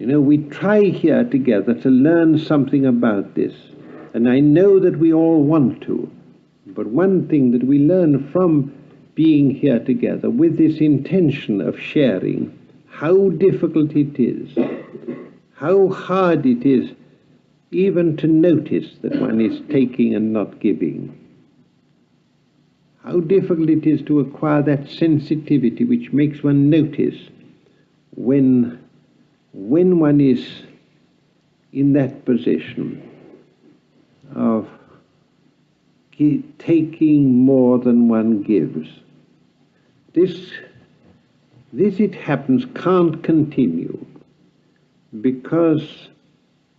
You know, we try here together to learn something about this, and I know that we all want to. But one thing that we learn from being here together with this intention of sharing, how difficult it is, how hard it is even to notice that one is taking and not giving. How difficult it is to acquire that sensitivity which makes one notice when one is in that position of taking more than one gives. This it happens can't continue, because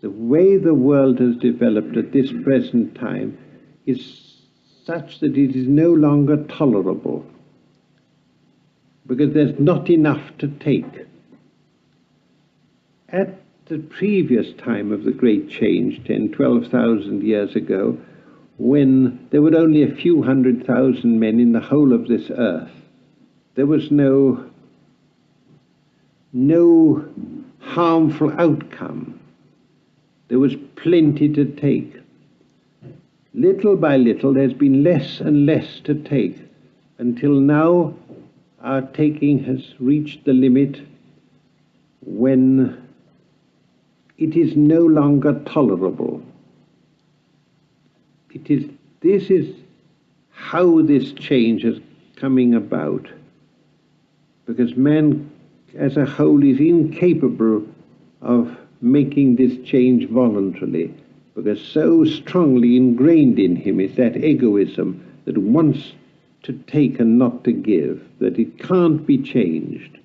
the way the world has developed at this present time is such that it is no longer tolerable, because there's not enough to take. At the previous time of the Great Change, 12,000 years ago, when there were only a few 100,000 men in the whole of this earth, there was no harmful outcome. There was plenty to take. Little by little, there's been less and less to take, until now our taking has reached the limit when it is no longer tolerable. This is how this change is coming about, because man as a whole is incapable of making this change voluntarily, because so strongly ingrained in him is that egoism that wants to take and not to give, that it can't be changed.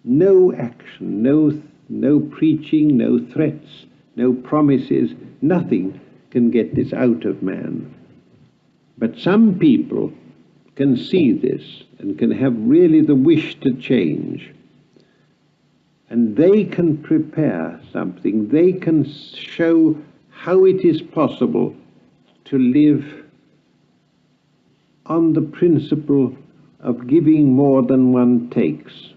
No action, no preaching, no threats, no promises, nothing can get this out of man. But some people can see this and can have really the wish to change. And they can prepare something. They can show how it is possible to live on the principle of giving more than one takes.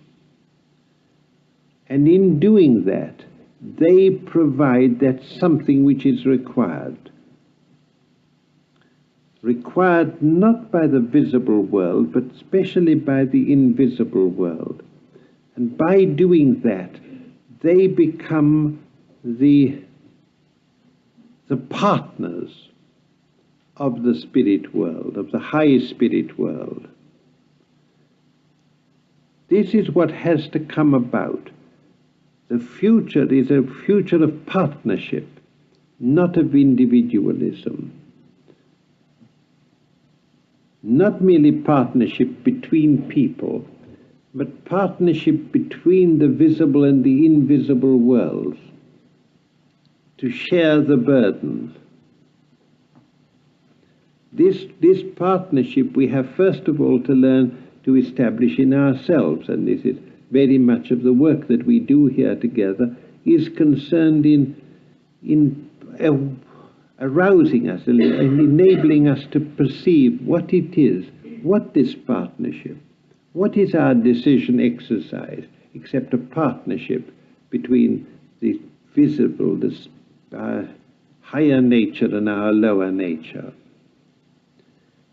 And in doing that, they provide that something which is required. Required not by the visible world, but especially by the invisible world. And by doing that, they become the partners of the spirit world, of the high spirit world. This is what has to come about. The future is a future of partnership, not of individualism. Not merely partnership between people, but partnership between the visible and the invisible worlds, to share the burdens. This partnership we have first of all to learn to establish in ourselves, and this is very much of the work that we do here together, is concerned in arousing us and enabling us to perceive what it is, what this partnership, what is our decision exercise, except a partnership between the visible, our higher nature and our lower nature.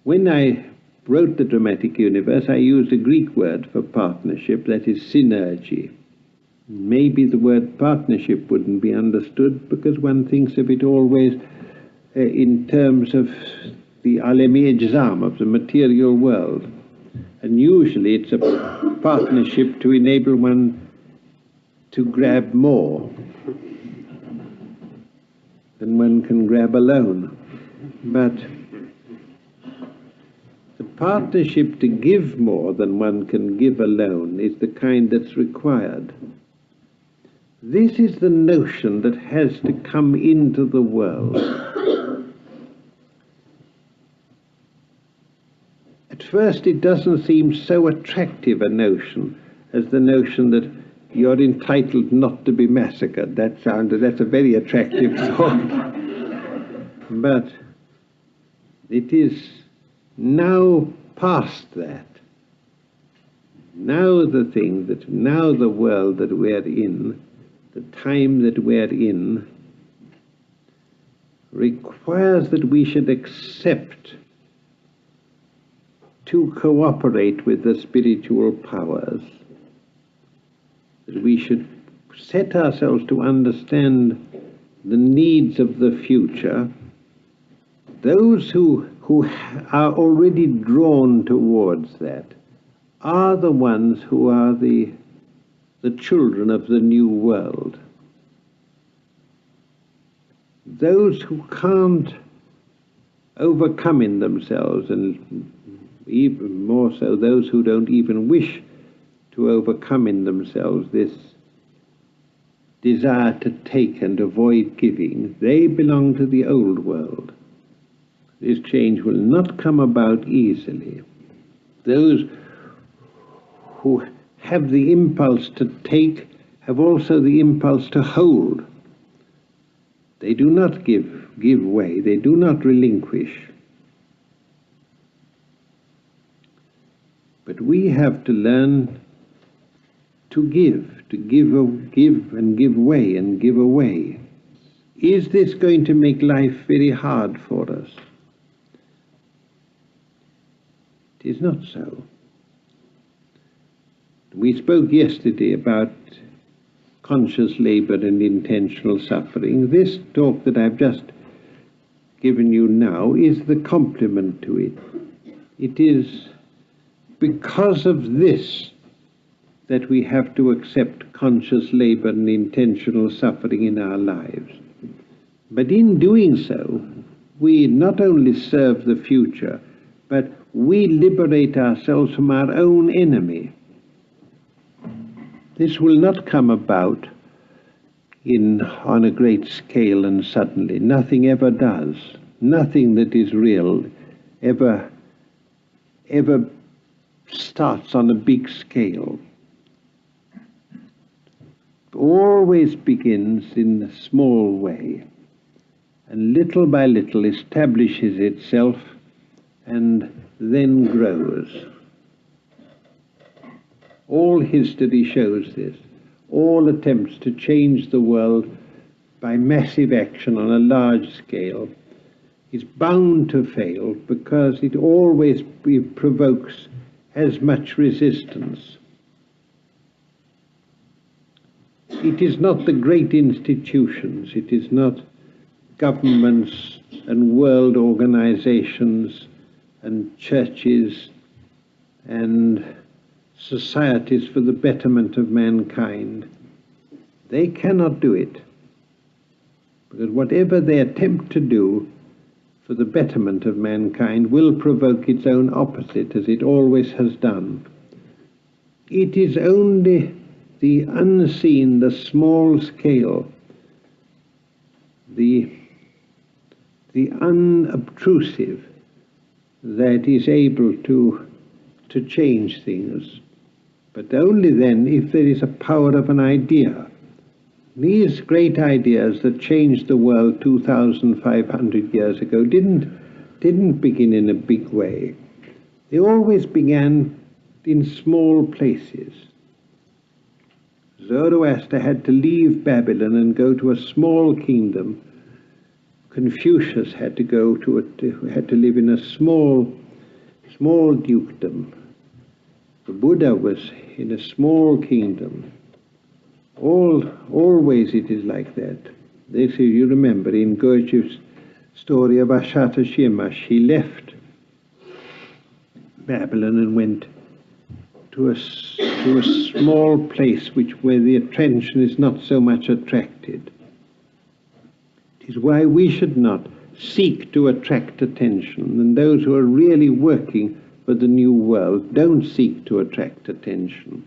When I wrote the dramatic universe, I used a Greek word for partnership, that is synergy. Maybe the word partnership wouldn't be understood because one thinks of it always in terms of the alemi exam, of the material world. And usually it's a partnership to enable one to grab more than one can grab alone. But the partnership to give more than one can give alone is the kind that's required. This is the notion that has to come into the world. At first it doesn't seem so attractive a notion as the notion that you're entitled not to be massacred. That's a very attractive thought. But it is now past that. Now the world that we're in, the time that we're in requires that we should accept to cooperate with the spiritual powers, that we should set ourselves to understand the needs of the future. Those who are already drawn towards that are the ones who are the children of the new world. Those who can't overcome in themselves, and even more so those who don't even wish to overcome in themselves this desire to take and avoid giving, they belong to the old world. This change will not come about easily. Those who have the impulse to take have also the impulse to hold. They do not give way, they do not relinquish. But we have to learn to give and give way and give away. Is this going to make life very hard for us? It is not so. We spoke yesterday about conscious labor and intentional suffering. This talk that I've just given you now is the complement to it. It is because of this that we have to accept conscious labor and intentional suffering in our lives. But in doing so, we not only serve the future, but we liberate ourselves from our own enemy. This will not come about on a great scale and suddenly. Nothing ever does. Nothing that is real ever starts on a big scale. It always begins in a small way, and little by little establishes itself and then grows. All history shows this. All attempts to change the world by massive action on a large scale is bound to fail, because it always provokes as much resistance. It is not the great institutions, it is not governments and world organizations and churches and societies for the betterment of mankind. They cannot do it, because whatever they attempt to do for the betterment of mankind will provoke its own opposite, as it always has done. It is only the unseen, the small scale, the unobtrusive that is able to change things. But only then if there is a power of an idea. These great ideas that changed the world 2,500 years ago didn't begin in a big way. They always began in small places. Zoroaster had to leave Babylon and go to a small kingdom. Confucius had to live in a small dukedom. The Buddha was in a small kingdom. Always it is like that. You remember in Gurdjieff's story of Ashata-shirmash, he left Babylon and went to a small place where the attention is not so much attracted. It is why we should not seek to attract attention, and those who are really working for the new world don't seek to attract attention.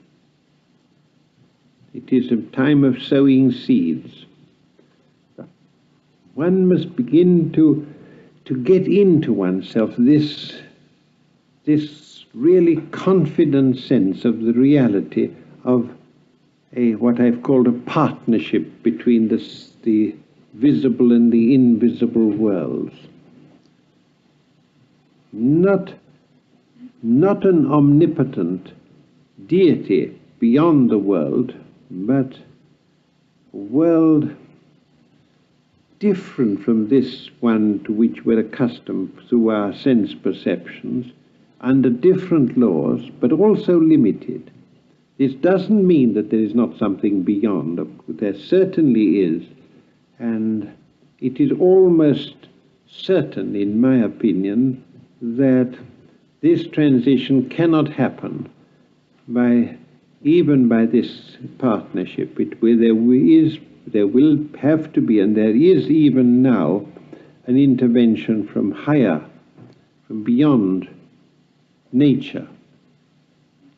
It is a time of sowing seeds. One must begin to get into oneself this really confident sense of the reality of what I've called a partnership between the visible and the invisible worlds. Not an omnipotent deity beyond the world, but a world different from this one to which we're accustomed through our sense perceptions, under different laws, but also limited. This doesn't mean that there is not something beyond. There certainly is, and it is almost certain, in my opinion, that this transition cannot happen even by this partnership. There will have to be, and there is even now, an intervention from higher, from beyond nature.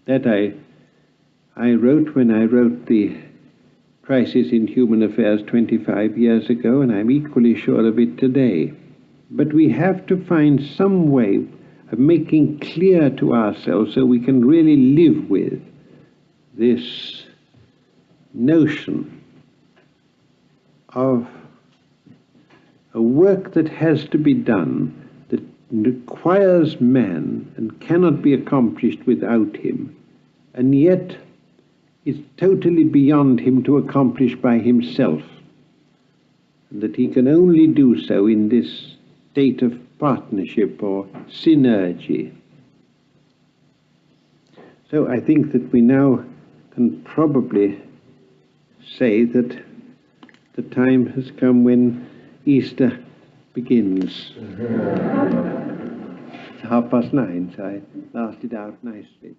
That I wrote when I wrote the Crisis in Human Affairs 25 years ago, and I'm equally sure of it today. But we have to find some way of making clear to ourselves, so we can really live with this notion of a work that has to be done, that requires man and cannot be accomplished without him, and yet is totally beyond him to accomplish by himself, and that he can only do so in this state of partnership or synergy. So I think that we now can probably say that the time has come when Easter begins. It's 9:30, so I lasted out nicely.